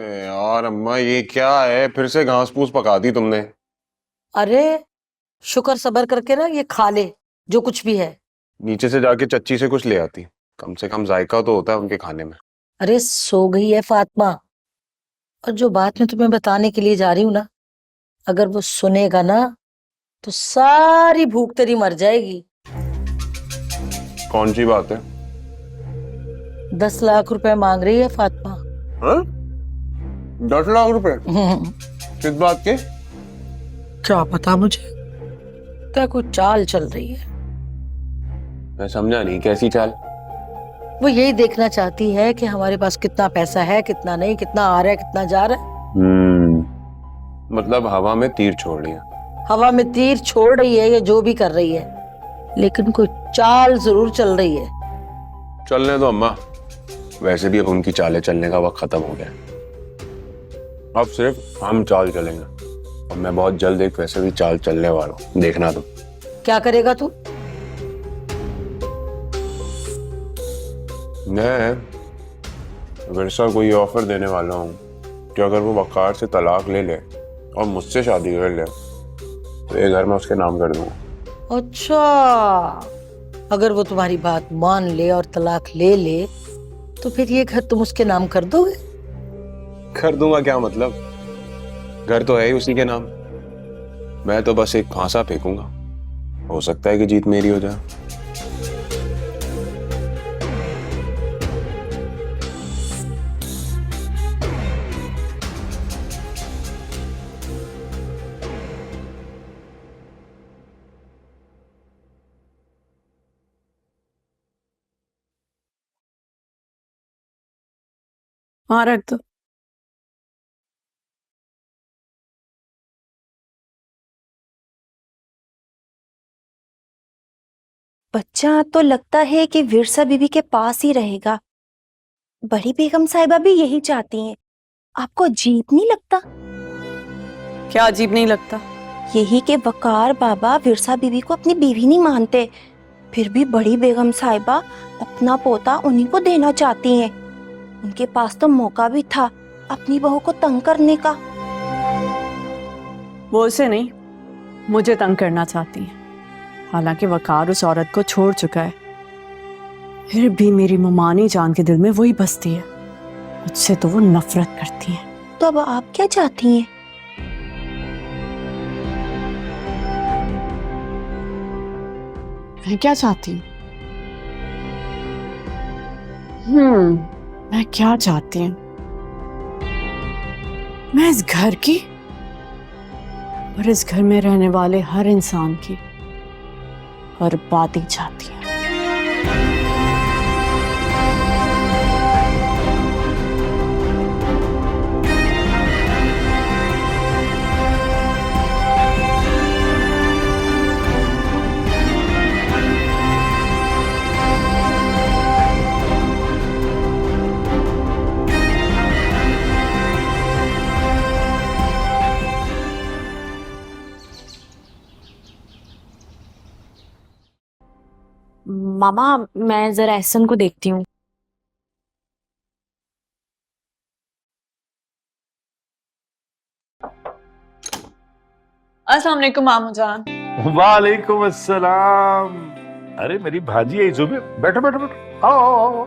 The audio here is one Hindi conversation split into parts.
यार अम्मा ये क्या है, फिर से घास फूस पका दी तुमने। अरे शुक्र सबर करके ना ये खा ले जो कुछ भी है। नीचे से जाके चच्ची से कुछ ले आती, कम से कम जायका तो होता है उनके खाने में। अरे सो गई है फातिमा, और जो बात मैं तुम्हें बताने के लिए जा रही हूँ ना, अगर वो सुनेगा ना तो सारी भूख तेरी मर जाएगी। कौन सी बात है? 10 लाख रुपए मांग रही है फातिमा। हाँ? 10 लाख रुपए? किस बात के? क्या पता मुझे, क्या कोई चाल चल रही है। मैं समझा नहीं, कैसी चाल? वो यही देखना चाहती है कि हमारे पास कितना पैसा है, कितना नहीं, कितना आ रहा है, कितना जा रहा है। मतलब हवा में तीर छोड़ लिया। हवा में तीर छोड़ रही है या जो भी कर रही है, लेकिन कोई चाल जरूर चल रही है। चलने दो अम्मा, वैसे भी अब उनकी चालें चलने का वक्त खत्म हो गया। अब सिर्फ हम चाल चलेंगे, और मैं बहुत जल्द एक वैसे भी चाल चलने वाला हूँ, देखना तुम। क्या करेगा तू? मैं विरसा को ये ऑफर देने वाला हूँ कि अगर वो वकार से तलाक ले ले और मुझसे शादी कर ले तो ये घर में उसके नाम कर दूंगा। अच्छा, अगर वो तुम्हारी बात मान ले और तलाक ले ले तो फिर ये घर तुम उसके नाम कर दोगे? कर दूंगा क्या मतलब, घर तो है ही उसी के नाम। मैं तो बस एक फांसा फेंकूंगा, हो सकता है कि जीत मेरी हो जाए। हाँ रख दो। बच्चा तो लगता है कि विरसा बीबी के पास ही रहेगा। बड़ी बेगम साहिबा भी यही चाहती हैं। आपको अजीब नहीं लगता? क्या अजीब नहीं लगता? यही कि वकार बाबा विरसा बीबी को अपनी बीवी नहीं मानते, फिर भी बड़ी बेगम साहिबा अपना पोता उन्हीं को देना चाहती हैं। उनके पास तो मौका भी था अपनी बहू को तंग करने का। वो उसे नहीं, मुझे तंग करना चाहती है। हालांकि वकार उस औरत को छोड़ चुका है, फिर भी मेरी मुमानी जान के दिल में वही बसती है। मुझसे तो वो नफरत करती है। तो अब आप क्या चाहती हैं? मैं क्या चाहती हूँ? मैं क्या चाहती हूँ? मैं इस घर की और इस घर में रहने वाले हर इंसान की हर बात ही चाहती हूँ। मामा, मैं जरा एहसन को देखती हूँ। अस्सलाम वालेकुम मामू जान। वालेकुम अस्सलाम। अरे मेरी भाजी है जुबे, बैठो बैठो बैठो, आओ आओ आओ।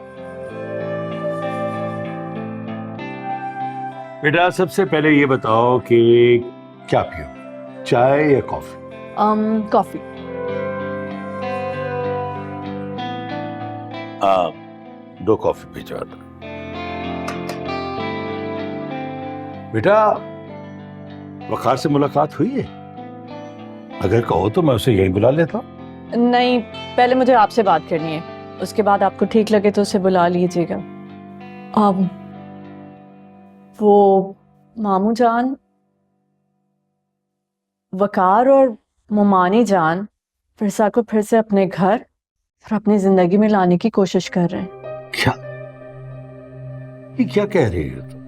बेटा सबसे पहले ये बताओ कि क्या पियो, चाय या कॉफी? कॉफी। हाँ, 2 कॉफी भिजवा दो। बेटा वकार से मुलाकात हुई है? अगर कहो तो मैं उसे यहीं बुला लेता हूँ। नहीं, पहले मुझे आपसे बात करनी है, उसके बाद आपको ठीक लगे तो उसे बुला लीजिएगा। वो मामू जान, वकार और मुमानी जान फिरसा को फिर से अपने घर और अपनी जिंदगी में लाने की कोशिश कर रहे हैं। क्या ये क्या कह रही हो तुम?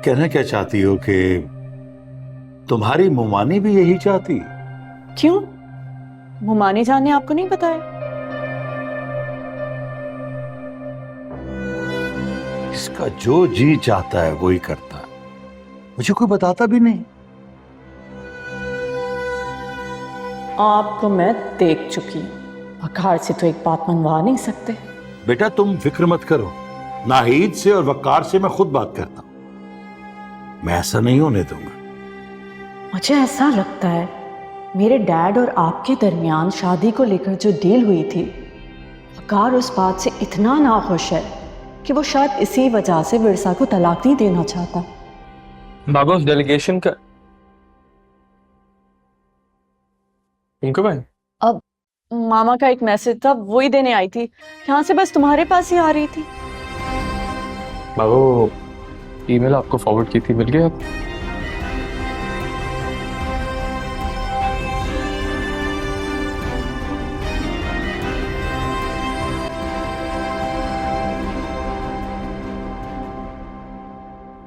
कहना क्या चाहती हो कि तुम्हारी मुमानी भी यही चाहती? क्यों? मुमानी जान ने आपको नहीं बताया? इसका जो जी चाहता है वही करता है, मुझे कोई बताता भी नहीं। आपको मैं देख चुकी हूँ, वकार से तो एक बात मनवा नहीं सकते। बेटा तुम फिक्र मत करो, नाहिद से और वकार से मैं खुद बात करता हूं, मैं ऐसा नहीं होने दूंगा। मुझे ऐसा लगता है मेरे डैड और आपके दरमियान शादी को लेकर जो डील हुई थी, वकार उस बात से इतना नाखुश है कि वो शायद इसी वजह से विरसा को तलाक नहीं देना चाहता। बाबा उस डेलीगेशन का इनको भाई अब मामा का एक मैसेज था, वही देने आई थी, यहाँ से बस तुम्हारे पास ही आ रही थी। बाबा वो ईमेल आपको फॉरवर्ड की थी, मिल गया आप?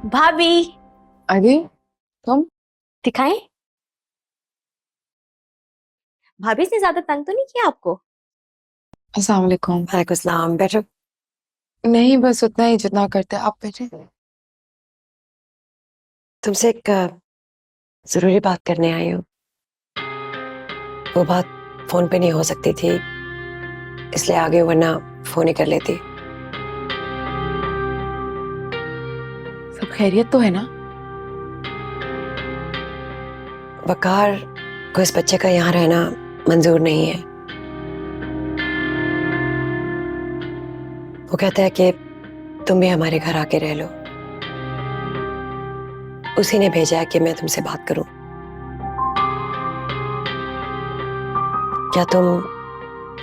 भाभी अरे तुम दिखाएं। भाभी से ज्यादा तंग तो नहीं किया आपको? अस्सलाम वालेकुम। वालेकुम सलाम। बैठो। नहीं बस उतना ही जितना करते आप बैठे। तुमसे एक जरूरी बात करने आई हूँ। वो बात फोन पे नहीं हो सकती थी, इसलिए आगे, वरना फोन ही कर लेती। सब खैरियत तो है ना? वकार को इस बच्चे का यहाँ रहना मंजूर नहीं है। वो कहता है कि तुम भी हमारे घर आके रह लो। उसी ने भेजा है कि मैं तुमसे बात करूं। क्या तुम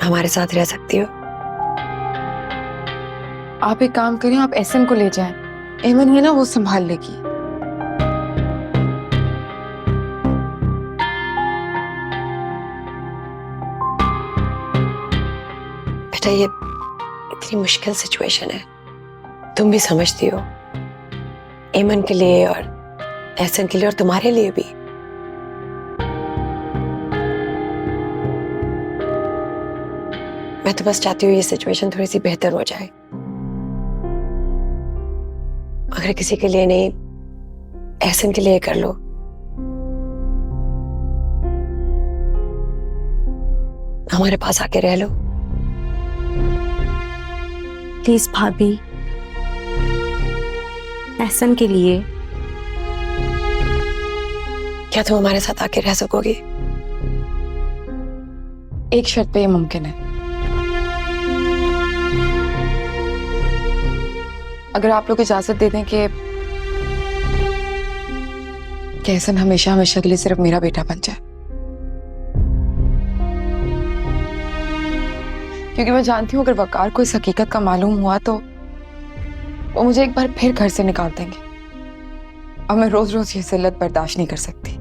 हमारे साथ रह सकती हो? आप एक काम करें, आप एसएम को ले जाएं। एमन है ना, वो संभाल लेगी। बेटा ये इतनी मुश्किल सिचुएशन है, तुम भी समझती हो। एमन के लिए और एहसन के लिए और तुम्हारे लिए भी। मैं तो बस चाहती हूँ ये सिचुएशन थोड़ी सी बेहतर हो जाए। अगर किसी के लिए नहीं, एहसन के लिए कर लो। हमारे पास आके रह लो। प्लीज भाभी, एहसन के लिए। क्या तुम हमारे साथ आके रह सकोगी? एक शर्त पे ये मुमकिन है। अगर आप लोग इजाजत दे दें कि एहसन हमेशा हमेशा के लिए सिर्फ मेरा बेटा बन जाए। क्योंकि मैं जानती हूँ अगर वकार को इस हकीकत का मालूम हुआ तो वो मुझे एक बार फिर घर से निकाल देंगे। अब मैं रोज रोज ये जिल्लत बर्दाश्त नहीं कर सकती।